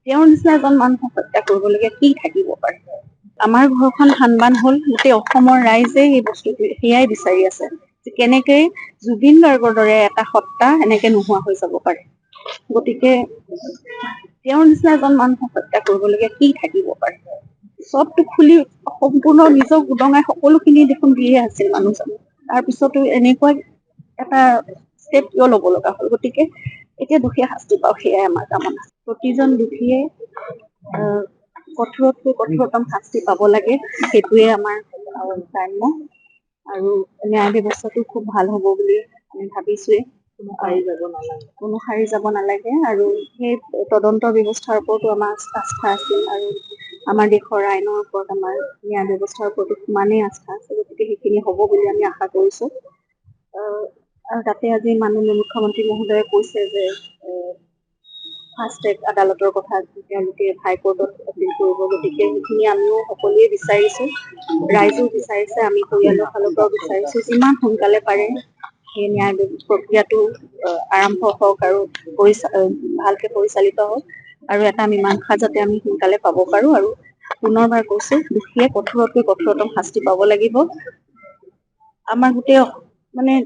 তেওঁৰ নিচিনা এজন মানুহক হত্যা কৰিবলগীয়া কি থাকিব পাৰে? আমাৰ ঘৰখন হানবান হ'ল, গোটেই অসমৰ ৰাইজে এই বস্তুটো সেয়াই বিচাৰি আছে যে কেনেকে জুবিন গাৰ্গৰ দৰে এটা সত্তা এনেকে নোহোৱা হৈ যাব পাৰে। গতিকে তেওঁৰ নিচিনা এজন মানুহক হত্যা কৰিবলগীয়া কি থাকিব পাৰে? চবটো খুলি সম্পূৰ্ণ নিজক উদঙাই সকলোখিনি দেখোন দিয়ে আছিল মানুহজনে। তাৰপিছতো এনেকুৱা এটা ষ্টেপ কিয় ল'ব লগা হ'ল? গতিকে এতিয়া দুখীয়ে শাস্তি পাওক, সেয়াই আমাৰ কামনা। প্ৰতিজন দুখীয়ে কঠোৰতকৈ কঠোৰতম শাস্তি পাব লাগে, সেইটোৱে আমাৰ কাম্য। আৰু ন্যায় ব্যৱস্থাটো খুব ভাল হ'ব বুলি আমি ভাবিছোৱে। কোনো সাৰি যাব নালাগে আৰু সেই তদন্ত ব্যৱস্থাৰ ওপৰতো আমাৰ আস্থা আছিল আৰু আমাৰ দেশৰ আইনৰ ওপৰত আমাৰ ন্যায় ব্যৱস্থাৰ ওপৰতো সিমানেই আস্থা আছে। গতিকে সেইখিনি হ'ব বুলি আমি আশা কৰিছো। আৰু তাতে আজি মাননীয় মুখ্যমন্ত্ৰী মহোদয়ে কৈছে যে ফাষ্ট ট্ৰেক আদালতৰ কথা তেওঁলোকে হাইকোৰ্টত আপিল কৰিব। গতিকে সেইখিনি আমিও সকলোৱে বিচাৰিছো, ৰাইজেও বিচাৰিছে, আমি পৰিয়ালৰ ফালৰ পৰাও বিচাৰিছো যিমান সোনকালে পাৰে সেই ন্যায় প্ৰক্ৰিয়াটো আৰম্ভ হওক আৰু ভালকে পৰিচালিত হওক আৰু এটা মীমাংসা যাতে আমি সোনকালে পাব পাৰো। আৰু পুনৰবাৰ কৈছো, দুখীয়ে কঠোৰতকৈ কঠোৰতম শাস্তি পাব লাগিব। আমাৰ গোটেই মানে